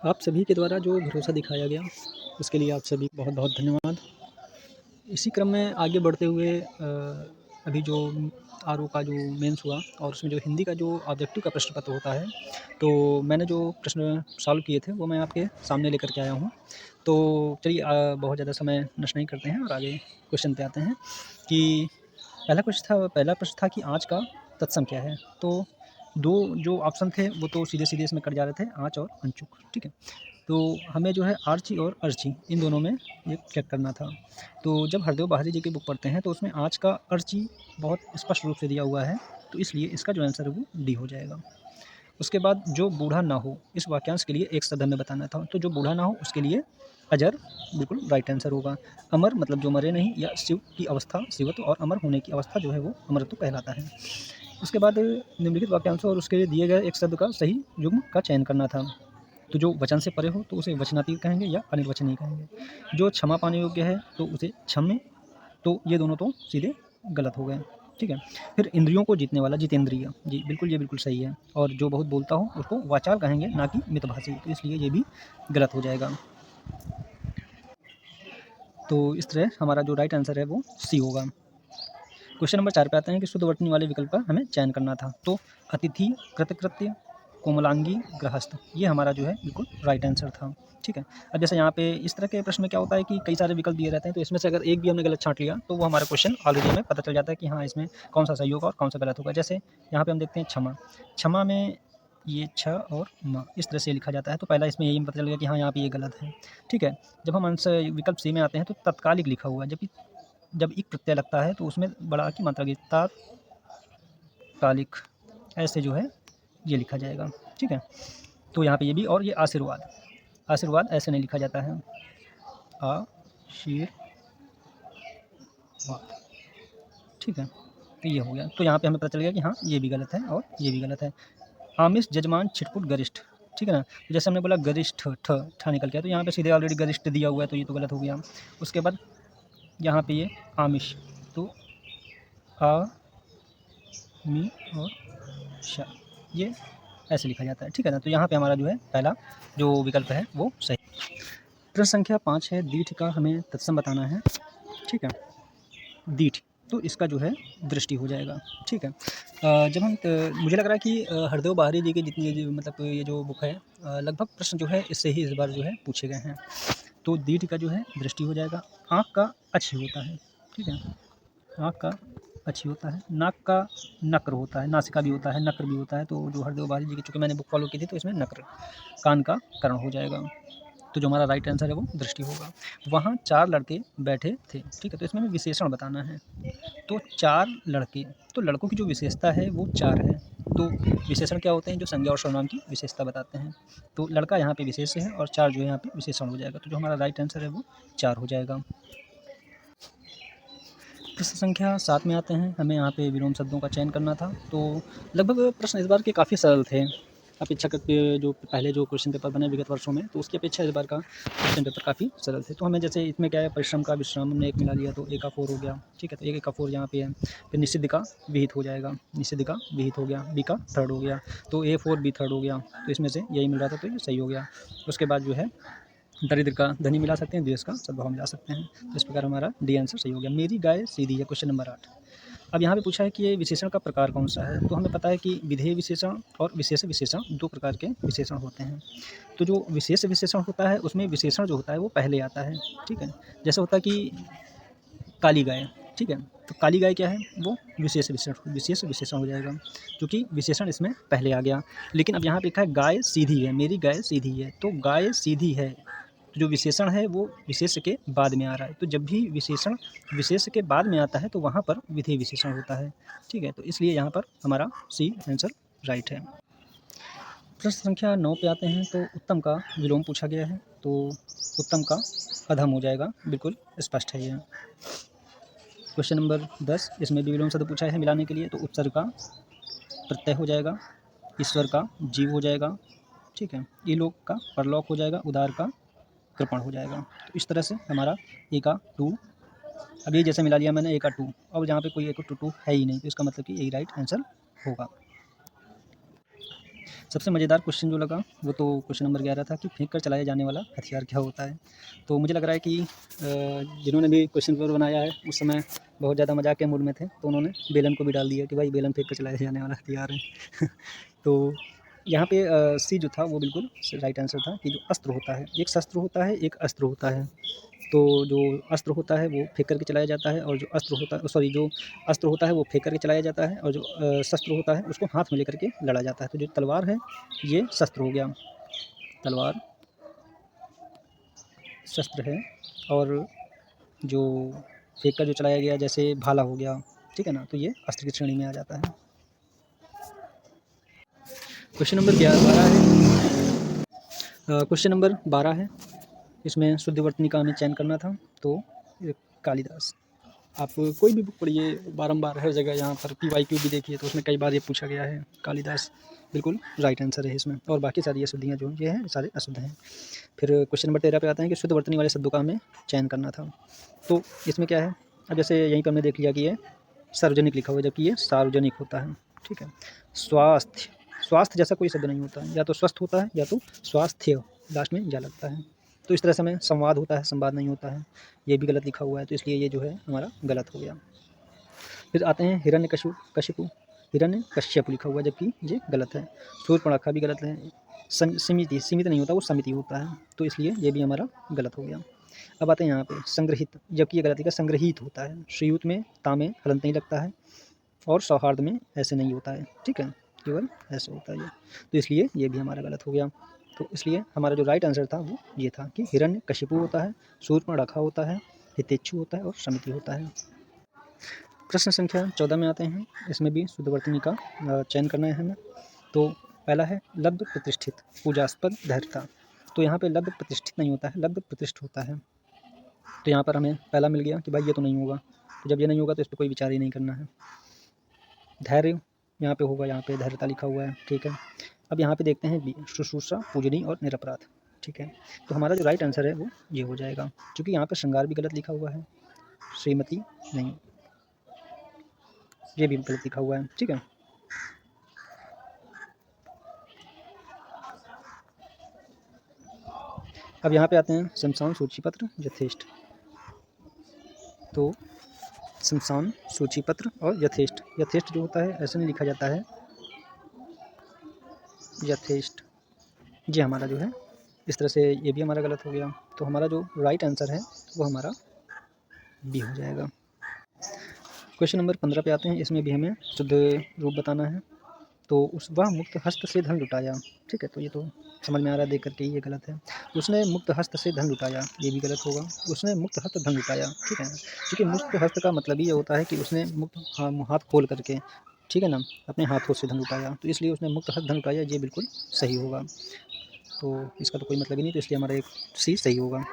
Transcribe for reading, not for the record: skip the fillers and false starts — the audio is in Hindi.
आप सभी के द्वारा जो भरोसा दिखाया गया, उसके लिए आप सभी को बहुत-बहुत धन्यवाद। इसी क्रम में आगे बढ़ते हुए अभी जो आरओ का जो मेंस हुआ और उसमें जो हिंदी का जो ऑब्जेक्टिव का प्रश्न पत्र होता है, तो मैंने जो प्रश्न सॉल्व किए थे, वो मैं आपके सामने लेकर के आया हूँ। तो चलिए बहुत ज़्यादा समय नष्ट नहीं करते हैं और आगे क्वेश्चन पे आते हैं कि पहला प्रश्न था कि आँच का तत्सम क्या है? तो 2 जो ऑप्शन थे, वो तो सीधे-सीधे इसमें कट जा रहे थे, आँच और अनचुक, ठीक है? तो हमें जो है आर्ची और अर्ची इन दोनों में ये चेक करना था। तो जब हरदेव बहादुर जी की बुक पढ़ते हैं तो उसमें आँच का अर्ची बहुत स्पष्ट रूप से दिया हुआ है, तो इसलिए इसका जो आंसर है वो डी हो जाएगा। उसके बाद जो बूढ़ा ना हो, इस वाक्यांश के लिए एक शब्द हमें बताना था, तो जो बूढ़ा ना हो उसके लिए अजर बिल्कुल राइट आंसर होगा। अमर मतलब जो मरे नहीं या शिव की अवस्था शिवत्व और अमर होने की अवस्था जो है वो अमरत्व कहलाता है। उसके बाद निम्नलिखित वाक्यांशों और उसके लिए दिए गए एक शब्द का सही युग्म का चयन करना था। तो जो वचन से परे हो तो उसे वचनातीत कहेंगे या अनिर्वचनीय कहेंगे। जो क्षमा पाने योग्य है तो उसे क्षम्य, तो ये दोनों तो सीधे गलत हो गए, ठीक है। फिर इंद्रियों को जीतने वाला जितेंद्रिय, जी बिल्कुल, ये बिल्कुल सही है। और जो बहुत बोलता हो उसको वाचाल कहेंगे, ना कि मितभाषी, तो इसलिए ये भी गलत हो जाएगा। तो इस तरह हमारा जो राइट आंसर है वो सी होगा। क्वेश्चन नंबर 4 पे आते हैं कि शुद्ध वर्तनी वाले विकल्प का हमें चयन करना था। तो अतिथि, कृतकृत्य, कोमलांगी, गृहस्थ, ये हमारा जो है बिल्कुल राइट आंसर था, ठीक है। अब जैसे यहाँ पे इस तरह के प्रश्न में क्या होता है कि कई सारे विकल्प दिए रहते हैं, तो इसमें से अगर एक भी हमने गलत छाँट लिया तो वो हमारा क्वेश्चन ऑलरेडी हमें पता चल जाता है कि हाँ, इसमें कौन सा सही होगा और कौन सा गलत होगा। जैसे यहाँ पे हम देखते हैं क्षमा, क्षमा में ये छ और म इस तरह से लिखा जाता है, तो पहला इसमें यही पता चल गया कि हाँ, यहाँ पे ये गलत है, ठीक है। जब हम आंसर विकल्प सी में आते हैं तो तत्कालिक लिखा हुआ है, जबकि जब इक प्रत्यय लगता है तो उसमें बड़ा की मात्रा की तात्कालिक, ऐसे जो है ये लिखा जाएगा, ठीक है। तो यहाँ पे ये भी, और ये आशीर्वाद, आशीर्वाद ऐसे नहीं लिखा जाता है, आशीर्वाद, ठीक है। तो ये हो गया, तो यहाँ पे हमें पता चल गया कि हाँ, ये भी गलत है और ये भी गलत है। आमिष, जजमान, छिटपुट, गरिष्ठ, ठीक है ना। तो जैसे हमने बोला गरिष्ठ, ठ निकल गया, तो यहाँ पे सीधे ऑलरेडी गरिष्ठ दिया हुआ है, तो ये तो गलत हो गया। उसके बाद यहाँ पे ये आमिष, तो आ मी और शा, ये ऐसे लिखा जाता है, ठीक है ना। तो यहाँ पे हमारा जो है पहला जो विकल्प है वो सही। प्रश्न संख्या 5 है, दीर्घ का हमें तत्सम बताना है, ठीक है। दीर्घ, तो इसका जो है दृष्टि हो जाएगा, ठीक है। जब हम मुझे लग रहा है कि हरदेव बहारी जी की जितनी मतलब ये जो बुक है, लगभग प्रश्न जो है इससे ही इस बार जो है पूछे गए हैं। तो दीर्घ का जो है दृष्टि हो जाएगा। आँख का अच्छी होता है, ठीक है, आँख का अच्छी होता है। नाक का नक्र होता है, नासिका भी होता है, नक्र भी होता है, तो जो हरदेव बहारी जी की चूँकि मैंने बुक फॉलो की थी तो इसमें नक्र, कान का कर्ण हो जाएगा। तो जो हमारा राइट आंसर है वो दृष्टि होगा। वहाँ 4 लड़के बैठे थे, ठीक है, तो इसमें हमें विशेषण बताना है। तो 4 लड़के, तो लड़कों की जो विशेषता है वो 4 है। तो विशेषण क्या होते हैं? जो संज्ञा और सर्वनाम की विशेषता बताते हैं। तो लड़का यहाँ पे विशेष्य है और 4 जो है यहाँ पे विशेषण हो जाएगा। तो जो हमारा राइट आंसर है वो 4 हो जाएगा। प्रश्न संख्या 7 में आते हैं, हमें यहाँ पे विलोम शब्दों का चयन करना था। तो लगभग प्रश्न इस बार के काफ़ी सरल थे, अपेक्षाकृत जो पहले जो क्वेश्चन पेपर बने विगत वर्षों में, तो उसकी अपेक्षा इस बार का क्वेश्चन पेपर काफ़ी सरल थे। तो हमें जैसे इसमें क्या है, परिश्रम का विश्राम हमने एक मिला लिया, तो ए का 4 हो गया, ठीक है। तो ए का 4 यहाँ पे है। फिर निषिद्ध का विहित हो जाएगा, निषिद्ध का विहित हो गया, बी का थर्ड हो गया, तो A4 B थर्ड हो गया। तो इसमें से यही मिल रहा था, तो ये सही हो गया। उसके बाद जो है दरिद्र का धनी मिला सकते हैं, द्वेष का सद्भाव मिला सकते हैं। तो इस प्रकार हमारा डी आंसर सही हो गया। मेरी गाय सीधी है, क्वेश्चन नंबर 8। अब यहाँ पे पूछा है कि ये विशेषण का प्रकार कौन सा है, तो हमें पता है कि विधेय विशेषण और विशेष विशेषण 2 प्रकार के विशेषण होते हैं। तो जो विशेष विशेषण होता है उसमें विशेषण जो होता है वो पहले आता है, ठीक है। जैसे होता है कि काली गाय, ठीक है, तो काली गाय क्या है, वो विशेष विशेषण हो जाएगा, क्योंकि विशेषण इसमें पहले आ गया। लेकिन अब यहाँ पे लिखा है गाय सीधी है, मेरी गाय सीधी है, तो गाय सीधी है, तो जो विशेषण है वो विशेष के बाद में आ रहा है। तो जब भी विशेषण विशेष के बाद में आता है तो वहाँ पर विधेय विशेषण होता है, ठीक है। तो इसलिए यहाँ पर हमारा सी आंसर राइट है। प्रश्न संख्या 9 पे आते हैं, तो उत्तम का विलोम पूछा गया है, तो उत्तम का अधम हो जाएगा, बिल्कुल स्पष्ट है ये। क्वेश्चन नंबर 10, इसमें भी विलोम शब्द पूछा है मिलाने के लिए, तो उपसर्ग का प्रत्यय हो जाएगा, ईश्वर का जीव हो जाएगा, ठीक है, इलोक का परलोक हो जाएगा, उदार का कृपण हो जाएगा। तो इस तरह से हमारा ए का 2, अब ये जैसे मिला लिया मैंने ए का 2, अब जहाँ पे कोई ए को 2 है ही नहीं, तो इसका मतलब कि यही राइट आंसर होगा। सबसे मज़ेदार क्वेश्चन जो लगा वो तो क्वेश्चन नंबर 11 था कि फेंक कर चलाया जाने वाला हथियार क्या होता है। तो मुझे लग रहा है कि जिन्होंने भी क्वेश्चन पेपर बनाया है उस समय बहुत ज़्यादा मजाक के मूड में थे, तो उन्होंने बेलन को भी डाल दिया कि भाई बेलन फेंक कर चलाया जाने वाला हथियार है। तो यहाँ पे सी जो था वो बिल्कुल राइट आंसर था कि जो अस्त्र होता है, एक शस्त्र होता है, एक अस्त्र होता है। तो जो अस्त्र होता है वो फेंक करके चलाया जाता है, और जो अस्त्र होता है जो अस्त्र होता है वो फेंक करके चलाया जाता है, और जो शस्त्र होता है उसको हाथ में लेकर के लड़ा जाता है। तो जो तलवार है ये शस्त्र हो गया, तलवार शस्त्र है, और जो फेंक कर जो चलाया गया जैसे भाला हो गया, ठीक है ना, तो ये अस्त्र की श्रेणी में आ जाता है। क्वेश्चन नंबर 12 है। क्वेश्चन नंबर 12 है, इसमें शुद्धवर्तनी का हमें चयन करना था। तो कालिदास, आप कोई भी बुक पढ़िए, बारंबार हर जगह यहाँ पर PYQ भी देखिए तो उसमें कई बार ये पूछा गया है। कालिदास बिल्कुल राइट आंसर है इसमें, और बाकी सारी अशुद्धियाँ जो ये हैं सारे अशुद्ध हैं। फिर क्वेश्चन नंबर 13 पे आते हैं कि शुद्धवर्तनी वाले शब्दों का हमें चयन करना था। तो इसमें क्या है, अब जैसे यहीं पर हमने देख लिया कि ये सार्वजनिक लिखा हुआ है जबकि ये सार्वजनिक होता है, ठीक है। स्वास्थ्य, स्वास्थ्य जैसा कोई शब्द नहीं होता है, या तो स्वस्थ होता है या तो स्वास्थ्य, लास्ट में जा लगता है। तो इस तरह से हमें संवाद होता है, संवाद नहीं होता है, ये भी गलत लिखा हुआ है, तो इसलिए ये जो है हमारा गलत हो गया। फिर आते हैं हिरण्यकशिपु, हिरण्यकश्यप लिखा हुआ है जबकि ये गलत है। शूर्पणखा भी गलत है। समिति, सीमित नहीं होता, वो समिति होता है, तो इसलिए ये भी हमारा गलत हो गया। अब आते हैं यहाँ पे संग्रहित, जबकि ये गलत लिखा, संग्रहित होता है। श्रीयुत में ता में हलंत नहीं लगता है, और सौहार्द में ऐसे नहीं होता है, ठीक है, केवल ऐसे होता है ये, तो इसलिए ये भी हमारा गलत हो गया। तो इसलिए हमारा जो राइट आंसर था वो ये था कि हिरण्यकशिपु होता है, शूर्पणखा होता है, हितेच्छु होता है, और समिति होता है। प्रश्न संख्या 14 में आते हैं, इसमें भी शुद्धवर्तनी का चयन करना है हमें। तो पहला है लब्ध प्रतिष्ठित, पूजास्पद, धैर्यता। तो यहाँ पे लब्ध प्रतिष्ठित नहीं होता है, लब्ध प्रतिष्ठ होता है। तो यहाँ पर हमें पहला मिल गया कि भाई ये तो नहीं होगा, तो जब ये नहीं होगा तो इस पर कोई विचार ही नहीं करना है। धैर्य यहाँ पे होगा, यहाँ पे धैर्यता लिखा हुआ है, ठीक है। अब यहाँ पे देखते हैं बी, शुश्रूषा, पूजनी और निरपराध, ठीक है। तो हमारा जो राइट आंसर है वो ये हो जाएगा, क्योंकि यहाँ पे श्रृंगार भी गलत लिखा हुआ है, श्रीमती नहीं, ये भी गलत लिखा हुआ है, ठीक है। अब यहाँ पे आते हैं शमशान सूचीपत्र, यथेष्ट। तो शमशान सूचीपत्र और यथेष्ट, यथेष्ट जो होता है ऐसे नहीं लिखा जाता है, यथेष्ट, ये हमारा जो है इस तरह से, ये भी हमारा गलत हो गया। तो हमारा जो राइट आंसर है वो हमारा बी हो जाएगा। क्वेश्चन नंबर 15 पे आते हैं, इसमें भी हमें शुद्ध रूप बताना है। तो वह मुक्त हस्त से धन लुटाया, ठीक है, तो ये तो समझ में आ रहा है देख करके ये गलत है। उसने मुक्त हस्त से धन लुटाया, ये भी गलत होगा। उसने मुक्त हस्त धन लुटाया, ठीक है, क्योंकि मुक्त हस्त का मतलब ये होता है कि उसने मुक्त हाथ खोल करके, ठीक है ना, अपने हाथों से धन लुटाया, तो इसलिए उसने मुक्त हस्त धन लुटाया, ये बिल्कुल सही होगा। तो इसका तो कोई मतलब ही नहीं, तो इसलिए हमारा एक सी सही होगा।